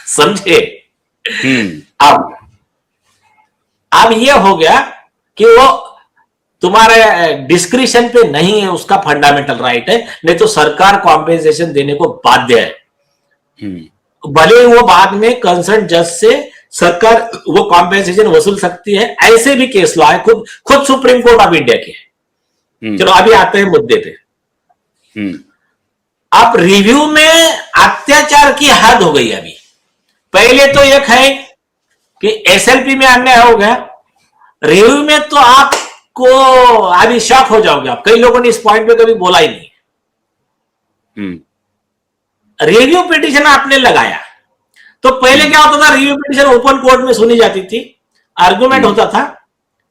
समझे? अब ये हो गया कि वो तुम्हारे डिस्क्रिप्शन पे नहीं है, उसका फंडामेंटल राइट है, नहीं तो सरकार कॉम्पेंसेशन देने को बाध्य है। भले वो बाद में कंसर्न जज से सरकार वो कॉम्पेंसेशन वसूल सकती है, ऐसे भी केस लॉ है, खुद सुप्रीम कोर्ट ऑफ इंडिया के है। चलो अभी आते हैं मुद्दे पे। अब रिव्यू में अत्याचार की हद हो गई। अभी पहले तो एक है कि एसएलपी में अन्याय हो गया, रिव्यू में तो आपको अभी शॉक हो जाओगे आप, कई लोगों ने इस पॉइंट पे कभी बोला ही नहीं। रिव्यू पिटीशन आपने लगाया तो पहले क्या होता था, रिव्यू पिटीशन ओपन कोर्ट में सुनी जाती थी, आर्गुमेंट होता था,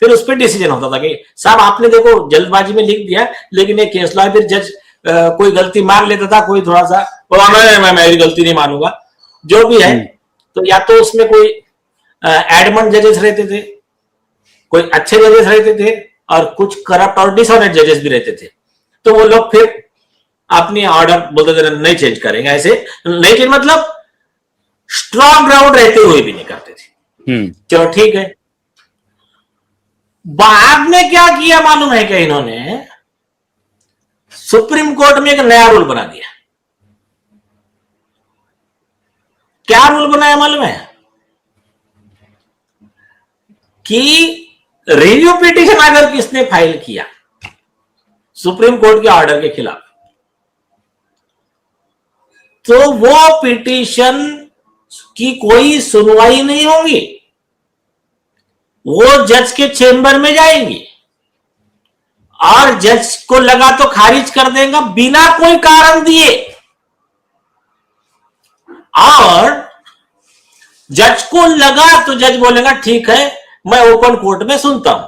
फिर उस पर डिसीजन होता था कि साहब आपने देखो जल्दबाजी में लिख दिया, लेकिन ये केस लॉ, फिर जज कोई गलती मान लेता था, कोई थोड़ा सा मैं मेरी गलती नहीं मानूंगा, जो भी है। तो या तो उसमें कोई एडमंड जजेस रहते थे, कोई अच्छे जजेस रहते थे, और कुछ करप्ट और डिसऑनेस्ट जजेस भी रहते थे। तो वो लोग फिर अपनी ऑर्डर बोलते थे नहीं चेंज करेंगे, ऐसे नहीं चेंज, मतलब स्ट्रॉन्ग ग्राउंड रहते हुए भी नहीं करते थे। चलो ठीक है। बाद में क्या किया मालूम है क्या, इन्होंने सुप्रीम कोर्ट में एक नया रूल बना दिया। क्या रूल बनाया मालूम है? कि रिव्यू पिटीशन अगर किसने फाइल किया सुप्रीम कोर्ट के ऑर्डर के खिलाफ, तो वो पिटीशन की कोई सुनवाई नहीं होगी, वो जज के चेंबर में जाएंगी और जज को लगा तो खारिज कर देगा बिना कोई कारण दिए, और जज को लगा तो जज बोलेगा ठीक है मैं ओपन कोर्ट में सुनता हूं।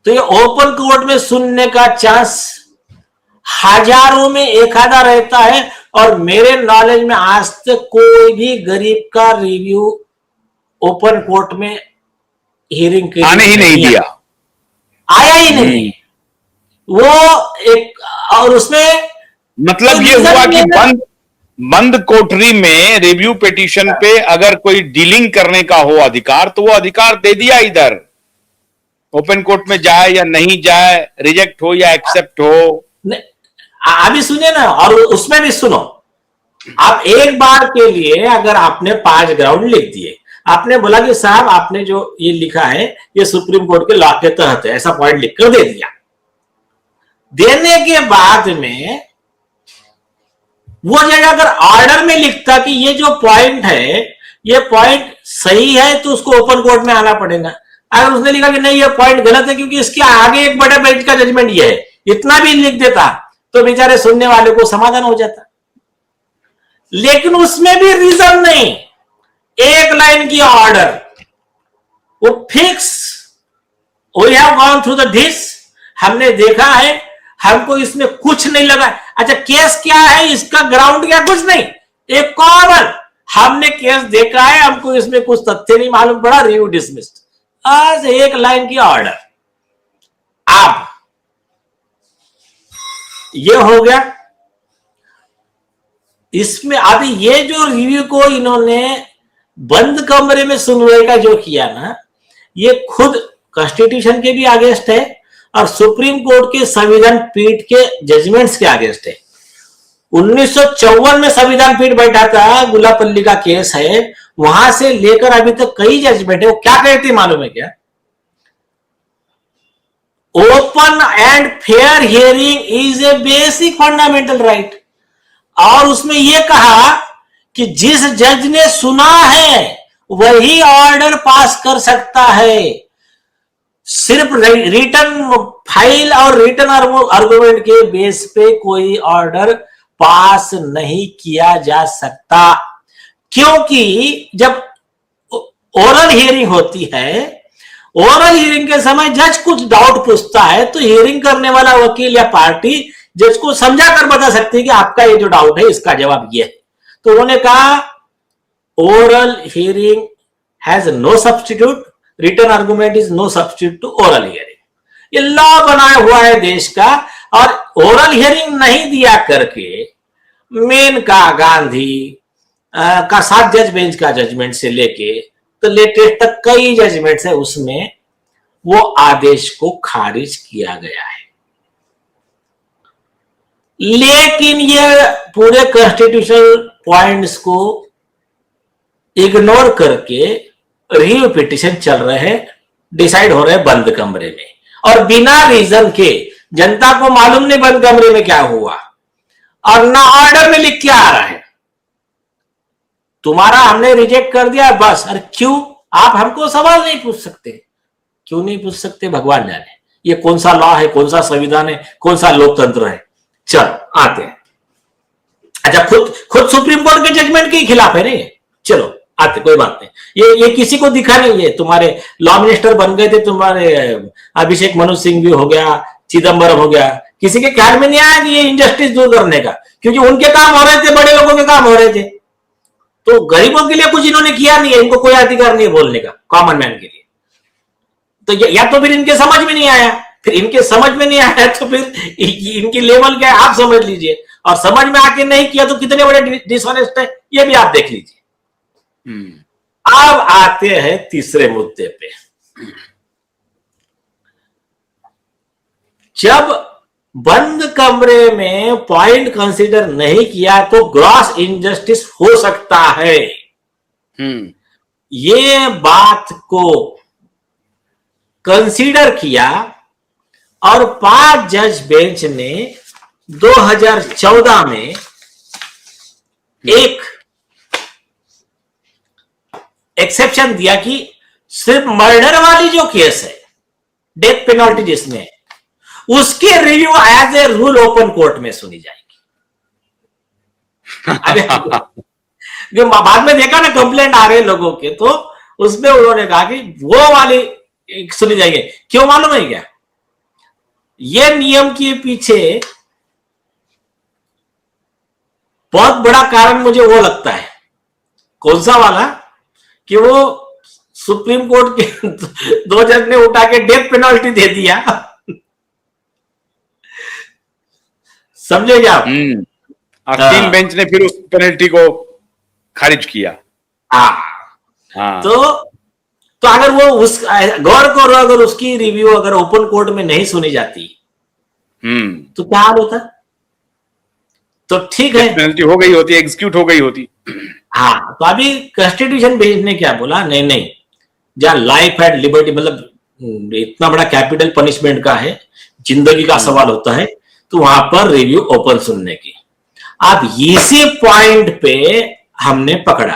तो ये ओपन कोर्ट में सुनने का चांस हजारों में एक आधा रहता है, और मेरे नॉलेज में आज तक कोई भी गरीब का रिव्यू ओपन कोर्ट में हियरिंग के आने ही नहीं दिया, आया ही नहीं वो एक। और उसमें मतलब तो ये हुआ कि बंद कोठरी में रिव्यू पिटीशन पे अगर कोई डीलिंग करने का हो अधिकार, तो वो अधिकार दे दिया, इधर ओपन कोर्ट में जाए या नहीं जाए, रिजेक्ट हो या एक्सेप्ट हो। अभी सुनिए ना, और उसमें भी सुनो, आप एक बार के लिए अगर आपने 5 ग्राउंड लिख दिए, आपने बोला कि साहब आपने जो ये लिखा है ये सुप्रीम कोर्ट के लॉ के तहत है, ऐसा पॉइंट लिखकर दे दिया। देने के बाद में वो जगह अगर ऑर्डर में लिखता कि ये जो पॉइंट है ये पॉइंट सही है, तो उसको ओपन कोर्ट में आना पड़ेगा। अगर उसने लिखा कि नहीं ये पॉइंट गलत है क्योंकि इसके आगे एक बड़े बेंच का जजमेंट ये है, इतना भी लिख देता तो बेचारे सुनने वाले को समाधान हो जाता। लेकिन उसमें भी रीजन नहीं, एक लाइन की ऑर्डर, वो fix, we have gone through the this, हमने देखा है, हमको इसमें कुछ नहीं लगा। अच्छा केस क्या है, इसका ग्राउंड क्या, कुछ नहीं, एक कॉमन, हमने केस देखा है, हमको इसमें कुछ तथ्य नहीं मालूम पड़ा, रिव्यू डिसमिस्ड, आज एक लाइन की ऑर्डर। अब ये हो गया। इसमें अभी ये जो रिव्यू को इन्होंने बंद कमरे में सुनवाई का जो किया ना, ये खुद कॉन्स्टिट्यूशन के भी अगेंस्ट है और सुप्रीम कोर्ट के संविधान पीठ के जजमेंट्स के अगेंस्ट है। 1954 में संविधान पीठ बैठा था, गुलापल्ली का केस है, वहां से लेकर अभी तक कई जजमेंट है। वो क्या कहते मालूम है क्या? Open and fair hearing is a basic fundamental right. और उसमें यह कहा कि जिस जज ने सुना है वही ऑर्डर पास कर सकता है, सिर्फ रिटर्न फाइल और रिटर्न आर्गुमेंट के बेस पे कोई ऑर्डर पास नहीं किया जा सकता। क्योंकि जब ओरल हियरिंग होती है, ओरल हियरिंग के समय जज कुछ डाउट पूछता है तो हियरिंग करने वाला वकील या पार्टी जज को समझा कर बता सकती है कि आपका ये जो डाउट है इसका जवाब ये है। तो उन्होंने कहा oral hearing has no substitute, return argument is no substitute to oral hearing. ये लॉ बनाया हुआ है देश का, और ओरल हियरिंग नहीं दिया करके मेनका गांधी का 7 जज बेंच का जजमेंट से लेके तो लेटेस्ट तक कई जजमेंट्स है, उसमें वो आदेश को खारिज किया गया है। लेकिन ये पूरे कॉन्स्टिट्यूशनल पॉइंट्स को इग्नोर करके रिव्यू पिटीशन चल रहे हैं, डिसाइड हो रहे हैं बंद कमरे में, और बिना रीजन के। जनता को मालूम नहीं बंद कमरे में क्या हुआ, और ना ऑर्डर में लिख के आ रहा है तुम्हारा हमने रिजेक्ट कर दिया बस। अरे क्यों? आप हमको सवाल नहीं पूछ सकते? क्यों नहीं पूछ सकते? भगवान जाने ये कौन सा लॉ है, कौन सा संविधान है, कौन सा लोकतंत्र है। चलो आते हैं। अच्छा, खुद सुप्रीम कोर्ट के जजमेंट के खिलाफ है नहीं। चलो आते, कोई बात नहीं। ये किसी को दिखा नहीं है। तुम्हारे लॉ मिनिस्टर बन गए थे, तुम्हारे अभिषेक मनु सिंह भी हो गया, चिदम्बरम हो गया, किसी के ख्याल में नहीं आया कि ये इनजस्टिस दूर करने का, क्योंकि उनके काम हो रहे थे, बड़े लोगों के काम हो रहे थे। तो गरीबों के लिए कुछ इन्होंने किया नहीं है, इनको कोई अधिकार नहीं है बोलने का, कॉमन मैन के लिए। तो या तो फिर इनके समझ में नहीं आया, फिर इनके समझ में नहीं आया तो फिर इनकी लेवल क्या है आप समझ लीजिए, और समझ में आके नहीं किया तो कितने बड़े डिसऑनेस्ट है ये भी आप देख लीजिए। अब आते हैं तीसरे मुद्दे पे। जब बंद कमरे में पॉइंट कंसीडर नहीं किया तो ग्रॉस इनजस्टिस हो सकता है। ये बात को कंसीडर किया और 5 जज बेंच ने 2014 में एक एक्सेप्शन दिया कि सिर्फ मर्डर वाली जो केस है, डेथ पेनल्टी जिसमें, उसकी review as a rule open court में सुनी जाएगी। अरे बाद में देखा ना कंप्लेंट आ रहे लोगों के, तो उसमें उन्होंने कहा कि वो वाली सुनी जाएगी। क्यों मालूम है क्या? ये नियम के पीछे बहुत बड़ा कारण मुझे वो लगता है। कौन सा वाला? कि वो सुप्रीम कोर्ट के 2 जज ने उठा के डेथ पेनल्टी दे दिया। समझे क्या आप? 3 बेंच ने फिर उस पेनल्टी को खारिज किया। हाँ। तो अगर वो उस गौर करो, अगर उसकी रिव्यू अगर ओपन कोर्ट में नहीं सुनी जाती तो क्या हाल होता? तो ठीक है, पेनल्टी हो गई होती, एग्जीक्यूट हो गई होती। हाँ, तो अभी कॉन्स्टिट्यूशन बेंच ने क्या बोला, नहीं नहीं, जहां लाइफ एंड लिबर्टी, मतलब इतना बड़ा कैपिटल पनिशमेंट का है, जिंदगी का सवाल होता है, तो वहां पर रिव्यू ओपन सुनने की। अब इसी पॉइंट पे हमने पकड़ा